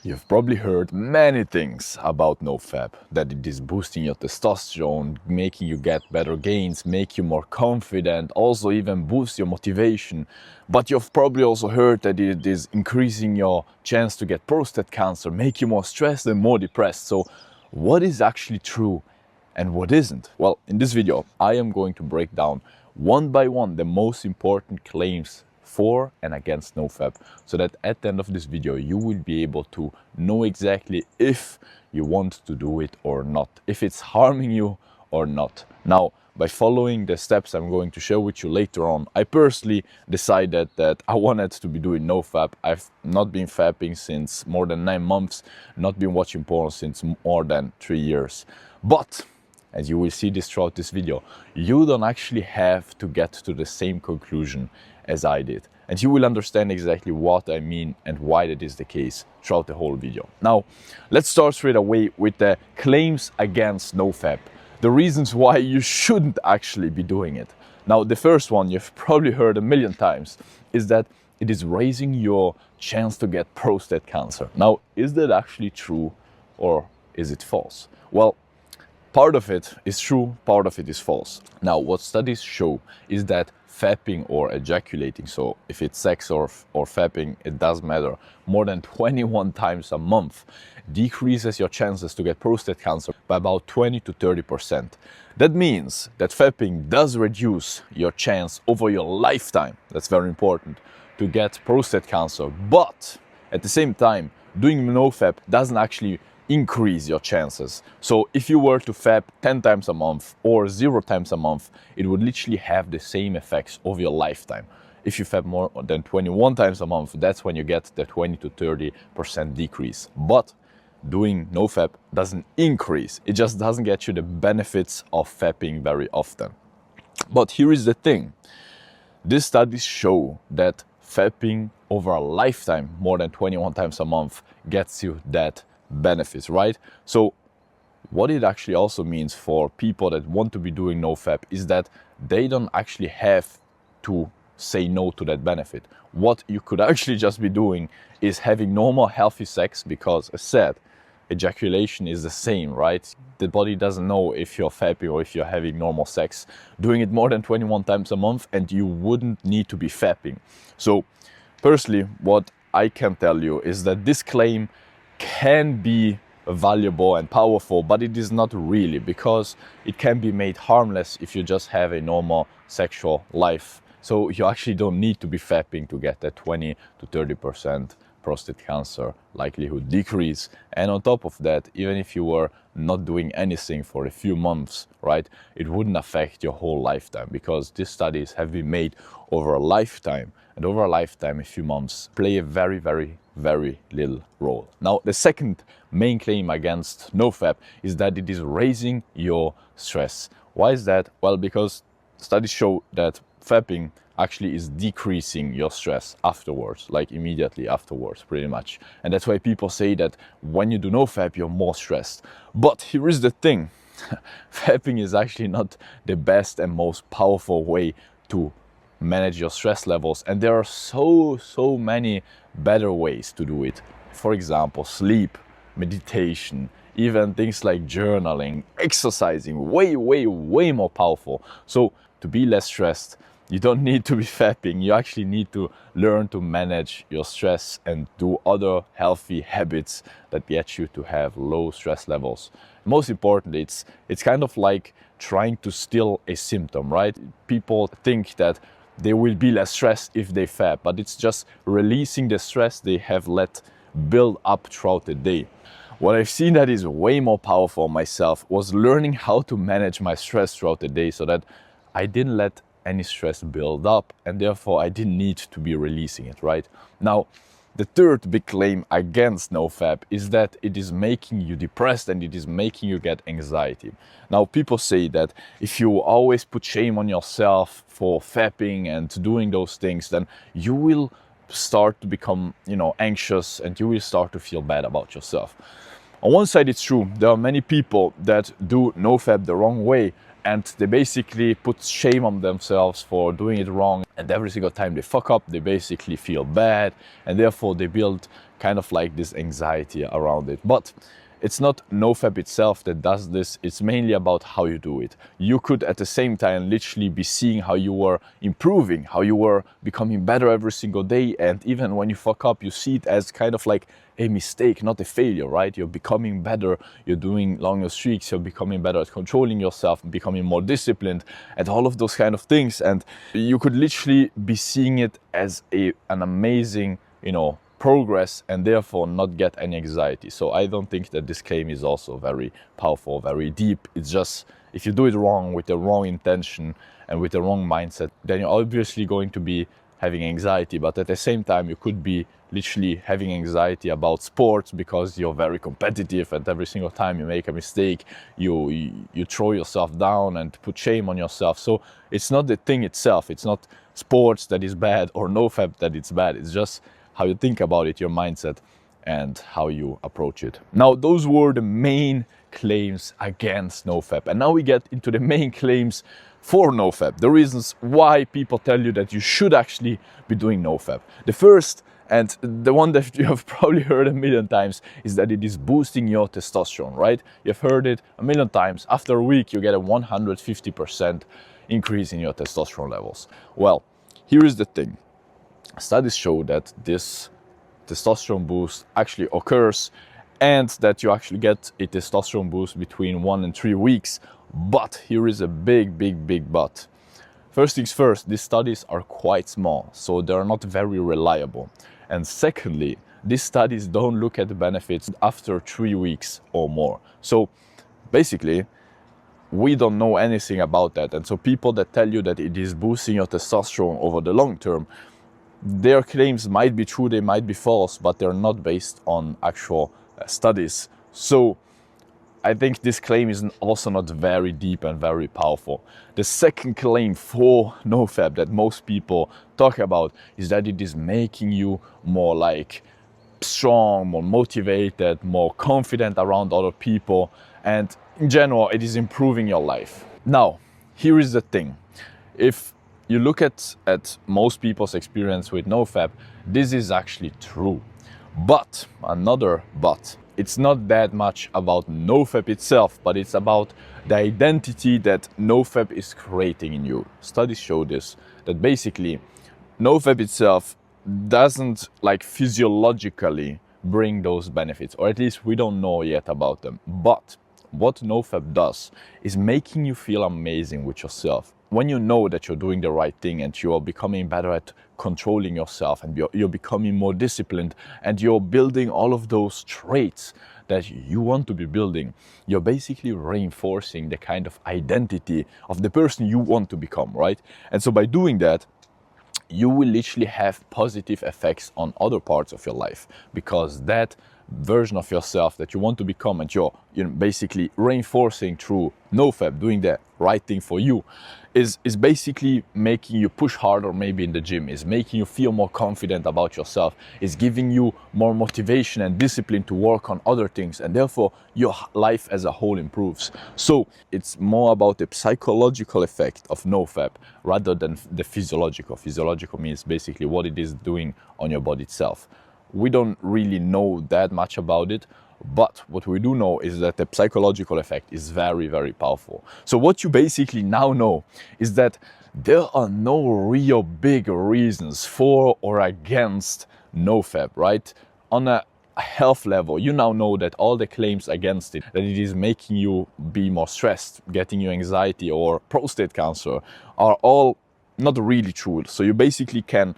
You've probably heard many things about NoFap, that it is boosting your testosterone, making you get better gains, make you more confident, also even boost your motivation. But you've probably also heard that it is increasing your chance to get prostate cancer, make you more stressed and more depressed. So what is actually true and what isn't? Well, in this video, I am going to break down one by one the most important claims for and against NoFap, so that at the end of this video you will be able to know exactly if you want to do it or not, if it's harming you or not. Now, by following the steps I'm going to share with you later on, I personally decided that I wanted to be doing NoFap. I've not been fapping since more than 9 months, not been watching porn since more than 3 years. But as you will see this throughout this video, you don't actually have to get to the same conclusion as I did. And you will understand exactly what I mean and why that is the case throughout the whole video. Now, let's start straight away with the claims against NoFap. The reasons why you shouldn't actually be doing it. Now, the first one you've probably heard a million times is that it is raising your chance to get prostate cancer. Now, is that actually true or is it false? Well, part of it is true, part of it is false. Now, what studies show is that fapping or ejaculating, so if it's sex or fapping, it does matter, more than 21 times a month decreases your chances to get prostate cancer by about 20 to 30%. That means that fapping does reduce your chance over your lifetime, that's very important, to get prostate cancer. But at the same time, doing NoFap doesn't actually increase your chances. So if you were to fap 10 times a month or 0 times a month, it would literally have the same effects over your lifetime. If you fap more than 21 times a month, that's when you get the 20 to 30% decrease. But doing NoFap doesn't increase, it just doesn't get you the benefits of fapping very often. But here is the thing, these studies show that fapping over a lifetime more than 21 times a month gets you that benefits, right? So what it actually also means for people that want to be doing NoFap is that they don't actually have to say no to that benefit. What you could actually just be doing is having normal healthy sex, because as said, ejaculation is the same, right? The body doesn't know if you're fapping or if you're having normal sex. Doing it more than 21 times a month and you wouldn't need to be fapping. So personally, what I can tell you is that this claim can be valuable and powerful, but it is not really, because it can be made harmless if you just have a normal sexual life. So you actually don't need to be fapping to get that 20 to 30% prostate cancer likelihood decrease. And on top of that, even if you were not doing anything for a few months, right, it wouldn't affect your whole lifetime, because these studies have been made over a lifetime, and over a lifetime a few months play a very, very, very little role. Now, the second main claim against NoFap is that it is raising your stress. Why is that? Well, because studies show that fapping actually is decreasing your stress afterwards, like immediately afterwards, pretty much. And that's why people say that when you do NoFap, you're more stressed. But here is the thing, fapping is actually not the best and most powerful way to manage your stress levels, and there are so many better ways to do it. For example, sleep, meditation, even things like journaling, exercising, way more powerful. So to be less stressed, you don't need to be fapping. You actually need to learn to manage your stress and do other healthy habits that get you to have low stress levels. Most importantly, it's kind of like trying to still a symptom, right? People think that they will be less stressed if they fap, but it's just releasing the stress they have let build up throughout the day. What I've seen that is way more powerful myself was learning how to manage my stress throughout the day, so that I didn't let any stress build up, and therefore I didn't need to be releasing it, right? Now, the third big claim against NoFap is that it is making you depressed and it is making you get anxiety. Now, people say that if you always put shame on yourself for fapping and doing those things, then you will start to become, anxious, and you will start to feel bad about yourself. On one side, it's true. There are many people that do NoFap the wrong way, and they basically put shame on themselves for doing it wrong, and every single time they fuck up, they basically feel bad, and therefore they build kind of like this anxiety around it. But it's not NoFap itself that does this, it's mainly about how you do it. You could at the same time literally be seeing how you were improving, how you were becoming better every single day, and even when you fuck up, you see it as kind of like a mistake, not a failure, right? You're becoming better, you're doing longer streaks, you're becoming better at controlling yourself, becoming more disciplined, and all of those kind of things. And you could literally be seeing it as an amazing, progress, and therefore not get any anxiety. So I don't think that this claim is also very powerful, very deep. It's just, if you do it wrong, with the wrong intention and with the wrong mindset, then you're obviously going to be having anxiety. But at the same time, you could be literally having anxiety about sports because you're very competitive, and every single time you make a mistake, you throw yourself down and put shame on yourself. So it's not the thing itself, it's not sports that is bad or NoFap that it's bad, it's just how you think about it, your mindset, and how you approach it. Now, those were the main claims against NoFap. And now we get into the main claims for NoFap, the reasons why people tell you that you should actually be doing NoFap. The first, and the one that you have probably heard a million times, is that it is boosting your testosterone, right? You've heard it a million times. After a week, you get a 150% increase in your testosterone levels. Well, here is the thing. Studies show that this testosterone boost actually occurs, and that you actually get a testosterone boost between 1 and 3 weeks. But here is a big but. First things first, these studies are quite small, so they're not very reliable. And secondly, these studies don't look at the benefits after 3 weeks or more. So basically, we don't know anything about that. And so people that tell you that it is boosting your testosterone over the long term, their claims might be true, they might be false, but they're not based on actual studies. So I think this claim is also not very deep and very powerful. The second claim for NoFap that most people talk about is that it is making you more like strong, more motivated, more confident around other people, and in general, it is improving your life. Now, here is the thing. If you look at most people's experience with NoFap, this is actually true. But, another but, it's not that much about NoFap itself, but it's about the identity that NoFap is creating in you. Studies show this, that basically NoFap itself doesn't like physiologically bring those benefits, or at least we don't know yet about them. But what NoFap does is making you feel amazing with yourself. When you know that you're doing the right thing and you're becoming better at controlling yourself, and you're becoming more disciplined, and you're building all of those traits that you want to be building, you're basically reinforcing the kind of identity of the person you want to become, right? And so by doing that, you will literally have positive effects on other parts of your life, because that version of yourself that you want to become, and you're basically reinforcing through NoFap, doing the right thing for you, is basically making you push harder maybe in the gym, is making you feel more confident about yourself, is giving you more motivation and discipline to work on other things, and therefore your life as a whole improves. So it's more about the psychological effect of NoFap rather than the physiological. Physiological means basically what it is doing on your body itself. We don't really know that much about it, but what we do know is that the psychological effect is very, very powerful. So what you basically now know is that there are no real big reasons for or against NoFap, right? On a health level, you now know that all the claims against it, that it is making you be more stressed, getting you anxiety or prostate cancer, are all not really true. So you basically can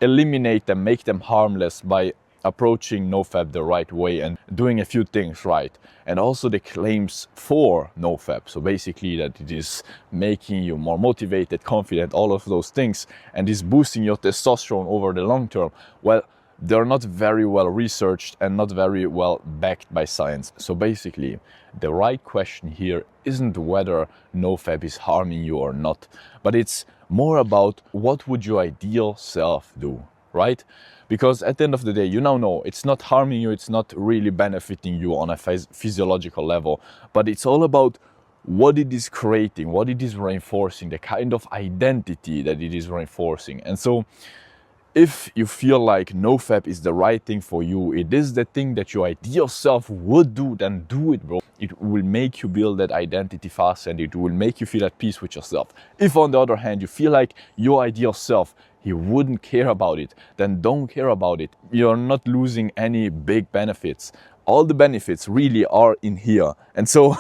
eliminate them, make them harmless by approaching NoFap the right way and doing a few things right. And also the claims for NoFap, so basically that it is making you more motivated, confident, all of those things, and is boosting your testosterone over the long term, well, they're not very well researched and not very well backed by science. So basically, the right question here isn't whether NoFap is harming you or not, but it's more about what would your ideal self do, right? Because at the end of the day, you now know it's not harming you, it's not really benefiting you on a physiological level, but it's all about what it is creating, what it is reinforcing, the kind of identity that it is reinforcing. And so if you feel like NoFap is the right thing for you, it is the thing that your ideal self would do, then do it, bro. It will make you build that identity fast, and it will make you feel at peace with yourself. If on the other hand, you feel like your ideal self, he wouldn't care about it, then don't care about it. You're not losing any big benefits. All the benefits really are in here. And so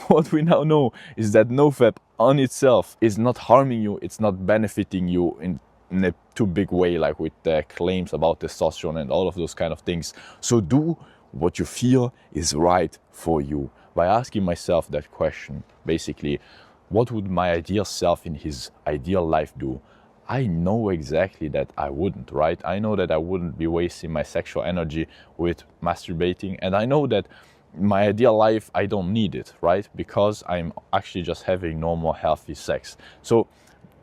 what we now know is that NoFap on itself is not harming you, it's not benefiting you in a too big way, like with the claims about testosterone and all of those kind of things. So do what you feel is right for you. By asking myself that question, basically, what would my ideal self in his ideal life do? I know exactly that I wouldn't, right? I know that I wouldn't be wasting my sexual energy with masturbating, and I know that my ideal life, I don't need it, right? Because I'm actually just having normal, healthy sex. So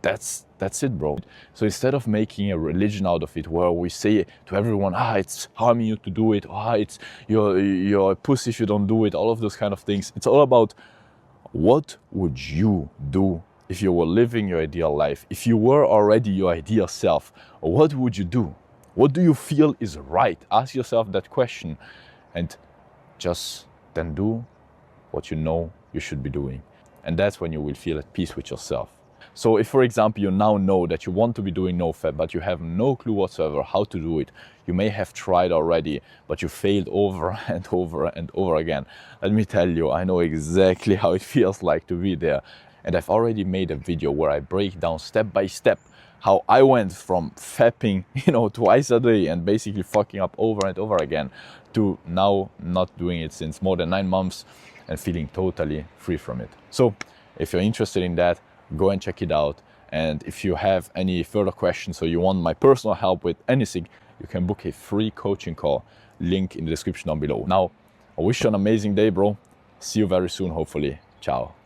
that's it, bro. So instead of making a religion out of it, where we say to everyone, it's harming you to do it, it's you're a pussy if you don't do it, all of those kind of things. It's all about, what would you do if you were living your ideal life? If you were already your ideal self, what would you do? What do you feel is right? Ask yourself that question, and just then do what you know you should be doing. And that's when you will feel at peace with yourself. So if, for example, you now know that you want to be doing NoFap, but you have no clue whatsoever how to do it, you may have tried already, but you failed over and over and over again. Let me tell you, I know exactly how it feels like to be there. And I've already made a video where I break down step by step how I went from fapping, twice a day and basically fucking up over and over again, to now not doing it since more than 9 months and feeling totally free from it. So if you're interested in that, go and check it out. And if you have any further questions or you want my personal help with anything, you can book a free coaching call, link in the description down below. Now, I wish you an amazing day, bro. See you very soon, hopefully. Ciao.